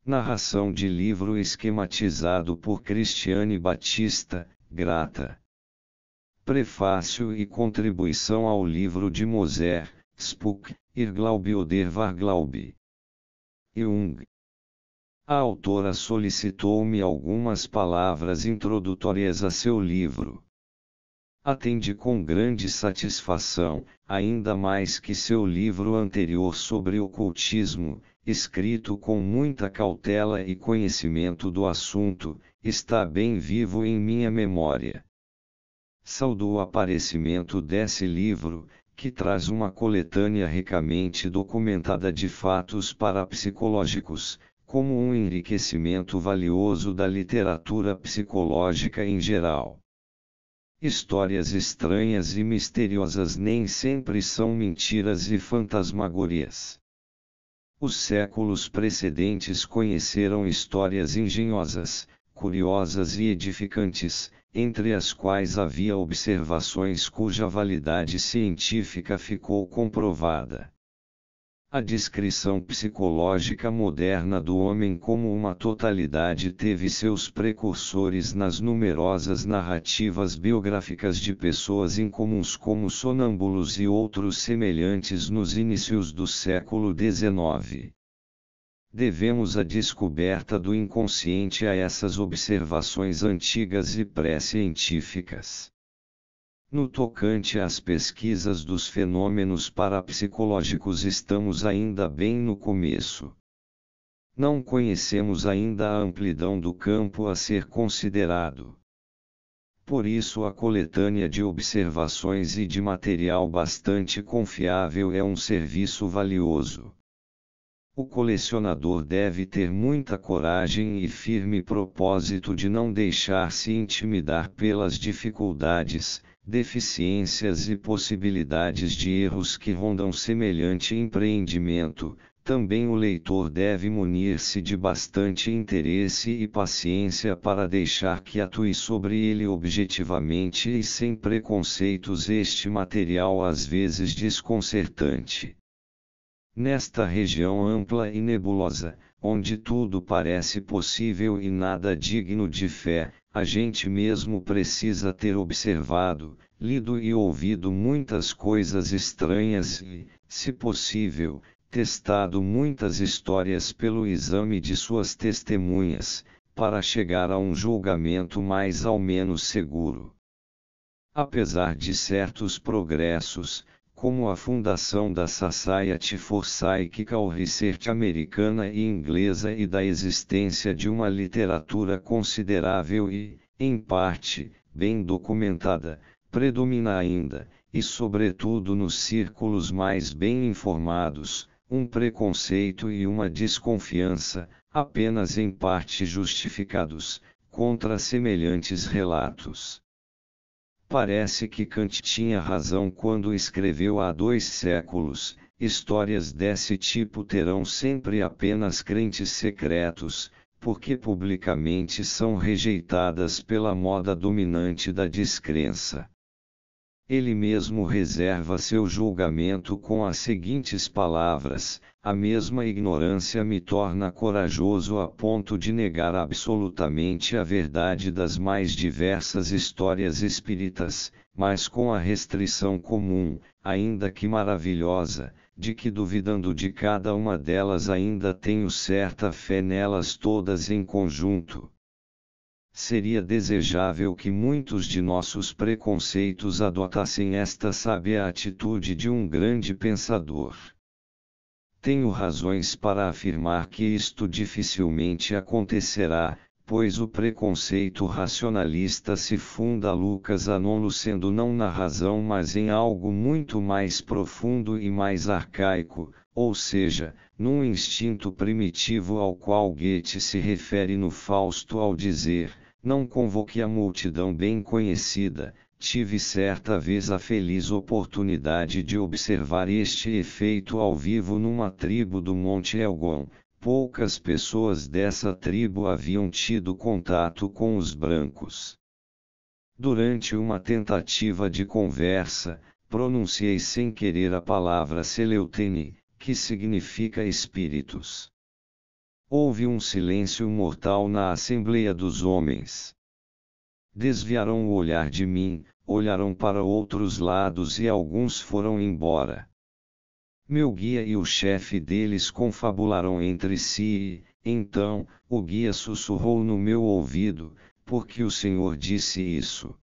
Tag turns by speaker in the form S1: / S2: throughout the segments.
S1: Narração de livro esquematizado por Cristiane Batista, Grata. Prefácio e contribuição ao livro de Moser, Spook, Irglaube oder Varglaube. Jung. A autora solicitou-me algumas palavras introdutórias a seu livro. Atendi com grande satisfação, ainda mais que seu livro anterior sobre ocultismo, escrito com muita cautela e conhecimento do assunto, está bem vivo em minha memória. Saúdo o aparecimento desse livro, que traz uma coletânea ricamente documentada de fatos parapsicológicos, como um enriquecimento valioso da literatura psicológica em geral. Histórias estranhas e misteriosas nem sempre são mentiras e fantasmagorias. Os séculos precedentes conheceram histórias engenhosas, curiosas e edificantes, entre as quais havia observações cuja validade científica ficou comprovada. A descrição psicológica moderna do homem como uma totalidade teve seus precursores nas numerosas narrativas biográficas de pessoas incomuns como sonâmbulos e outros semelhantes nos inícios do século XIX. Devemos a descoberta do inconsciente a essas observações antigas e pré-científicas. No tocante às pesquisas dos fenômenos parapsicológicos estamos ainda bem no começo. Não conhecemos ainda a amplidão do campo a ser considerado. Por isso a coletânea de observações e de material bastante confiável é um serviço valioso. O colecionador deve ter muita coragem e firme propósito de não deixar-se intimidar pelas dificuldades, deficiências e possibilidades de erros que rondam semelhante empreendimento. Também o leitor deve munir-se de bastante interesse e paciência para deixar que atue sobre ele objetivamente e sem preconceitos este material às vezes desconcertante. Nesta região ampla e nebulosa, onde tudo parece possível e nada digno de fé, a gente mesmo precisa ter observado, lido e ouvido muitas coisas estranhas e, se possível, testado muitas histórias pelo exame de suas testemunhas, para chegar a um julgamento mais ou menos seguro. Apesar de certos progressos, como a fundação da Society for Psychical Research americana e inglesa e da existência de uma literatura considerável e, em parte, bem documentada, predomina ainda, e sobretudo nos círculos mais bem informados, um preconceito e uma desconfiança, apenas em parte justificados, contra semelhantes relatos. Parece que Kant tinha razão quando escreveu há 2 séculos, histórias desse tipo terão sempre apenas crentes secretos, porque publicamente são rejeitadas pela moda dominante da descrença. Ele mesmo reserva seu julgamento com as seguintes palavras: a mesma ignorância me torna corajoso a ponto de negar absolutamente a verdade das mais diversas histórias espíritas, mas com a restrição comum, ainda que maravilhosa, de que duvidando de cada uma delas ainda tenho certa fé nelas todas em conjunto. Seria desejável que muitos de nossos preconceitos adotassem esta sábia atitude de um grande pensador. Tenho razões para afirmar que isto dificilmente acontecerá, pois o preconceito racionalista se funda Lucas Anônimo sendo não na razão mas em algo muito mais profundo e mais arcaico, ou seja, num instinto primitivo ao qual Goethe se refere no Fausto ao dizer: não convoque a multidão bem conhecida. Tive certa vez a feliz oportunidade de observar este efeito ao vivo numa tribo do Monte Elgon. Poucas pessoas dessa tribo haviam tido contato com os brancos. Durante uma tentativa de conversa, pronunciei sem querer a palavra Seleutene, que significa espíritos. Houve um silêncio mortal na Assembleia dos Homens. Desviaram o olhar de mim, olharam para outros lados e alguns foram embora. Meu guia e o chefe deles confabularam entre si e, então, o guia sussurrou no meu ouvido, porque o Senhor disse isso.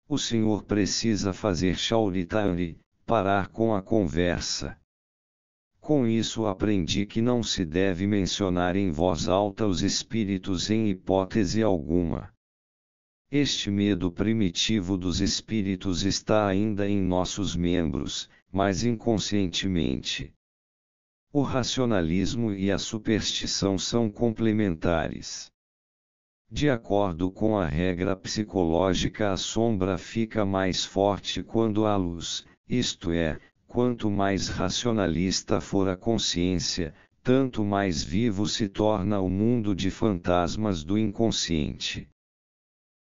S1: O Senhor precisa fazer Shauritari, parar com a conversa. Com isso aprendi que não se deve mencionar em voz alta os espíritos em hipótese alguma. Este medo primitivo dos espíritos está ainda em nossos membros, mas inconscientemente. O racionalismo e a superstição são complementares. De acordo com a regra psicológica, a sombra fica mais forte quando há luz, isto é, quanto mais racionalista for a consciência, tanto mais vivo se torna o mundo de fantasmas do inconsciente.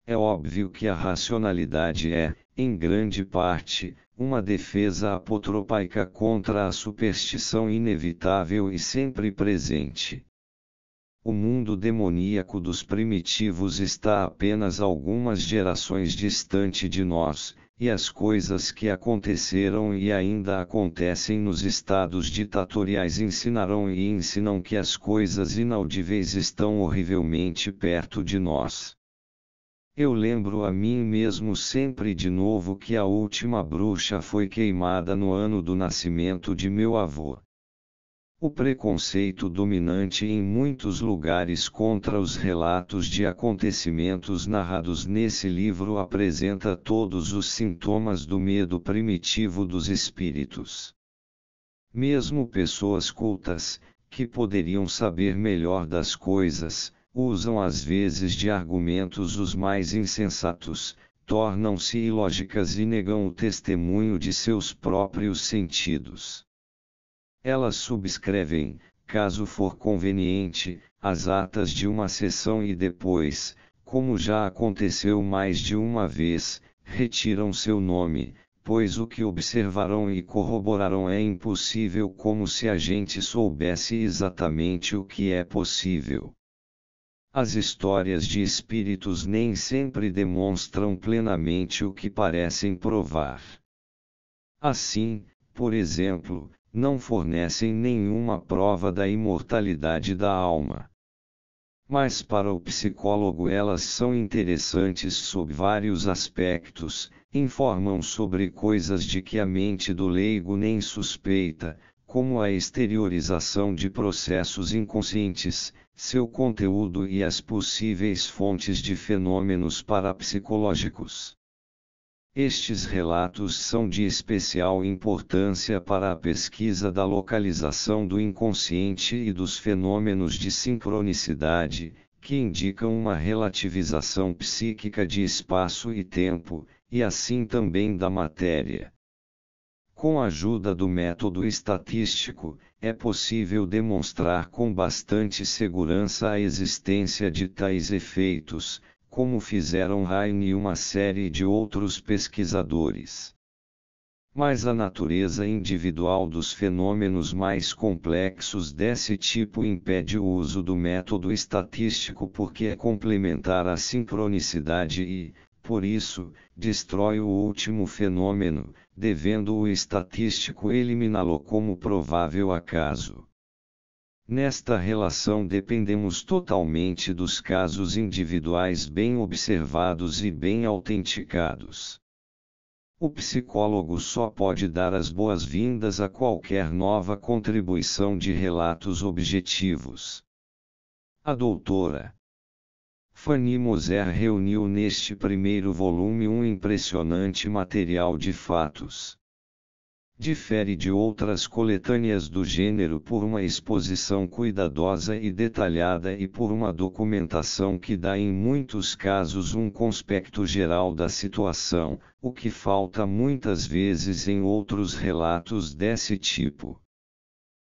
S1: É óbvio que a racionalidade é, em grande parte, uma defesa apotropaica contra a superstição inevitável e sempre presente. O mundo demoníaco dos primitivos está apenas algumas gerações distante de nós, e as coisas que aconteceram e ainda acontecem nos estados ditatoriais ensinaram e ensinam que as coisas inaudíveis estão horrivelmente perto de nós. Eu lembro a mim mesmo sempre de novo que a última bruxa foi queimada no ano do nascimento de meu avô. O preconceito dominante em muitos lugares contra os relatos de acontecimentos narrados nesse livro apresenta todos os sintomas do medo primitivo dos espíritos. Mesmo pessoas cultas, que poderiam saber melhor das coisas, usam às vezes de argumentos os mais insensatos, tornam-se ilógicas e negam o testemunho de seus próprios sentidos. Elas subscrevem, caso for conveniente, as atas de uma sessão e depois, como já aconteceu mais de uma vez, retiram seu nome, pois o que observaram e corroboraram é impossível, como se a gente soubesse exatamente o que é possível. As histórias de espíritos nem sempre demonstram plenamente o que parecem provar. Assim, por exemplo, não fornecem nenhuma prova da imortalidade da alma. Mas para o psicólogo elas são interessantes sob vários aspectos, informam sobre coisas de que a mente do leigo nem suspeita, como a exteriorização de processos inconscientes, seu conteúdo e as possíveis fontes de fenômenos parapsicológicos. Estes relatos são de especial importância para a pesquisa da localização do inconsciente e dos fenômenos de sincronicidade, que indicam uma relativização psíquica de espaço e tempo, e assim também da matéria. Com a ajuda do método estatístico, é possível demonstrar com bastante segurança a existência de tais efeitos, como fizeram Heine e uma série de outros pesquisadores. Mas a natureza individual dos fenômenos mais complexos desse tipo impede o uso do método estatístico porque é complementar à sincronicidade e, por isso, destrói o último fenômeno, devendo o estatístico eliminá-lo como provável acaso. Nesta relação dependemos totalmente dos casos individuais bem observados e bem autenticados. O psicólogo só pode dar as boas-vindas a qualquer nova contribuição de relatos objetivos. A doutora Fanny Moser reuniu neste primeiro volume um impressionante material de fatos. Difere de outras coletâneas do gênero por uma exposição cuidadosa e detalhada e por uma documentação que dá em muitos casos um conspecto geral da situação, o que falta muitas vezes em outros relatos desse tipo.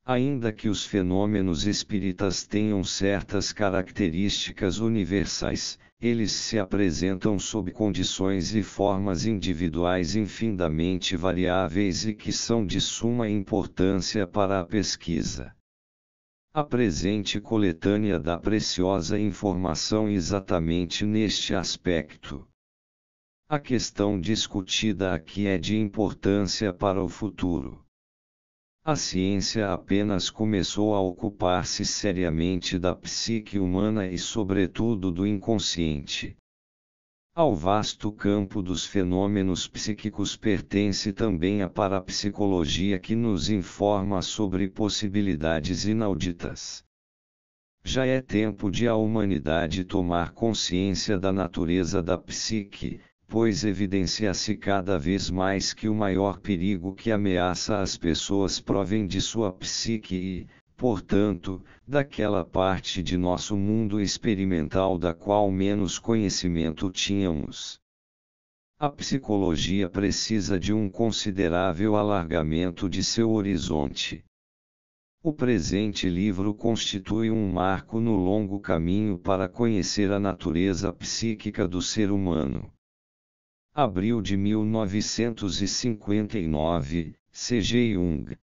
S1: Ainda que os fenômenos espíritas tenham certas características universais, eles se apresentam sob condições e formas individuais infinitamente variáveis e que são de suma importância para a pesquisa. A presente coletânea dá preciosa informação exatamente neste aspecto. A questão discutida aqui é de importância para o futuro. A ciência apenas começou a ocupar-se seriamente da psique humana e, sobretudo, do inconsciente. Ao vasto campo dos fenômenos psíquicos pertence também a parapsicologia, que nos informa sobre possibilidades inauditas. Já é tempo de a humanidade tomar consciência da natureza da psique, pois evidencia-se cada vez mais que o maior perigo que ameaça as pessoas provém de sua psique e, portanto, daquela parte de nosso mundo experimental da qual menos conhecimento tínhamos. A psicologia precisa de um considerável alargamento de seu horizonte. O presente livro constitui um marco no longo caminho para conhecer a natureza psíquica do ser humano. Abril de 1959, C. G. Jung.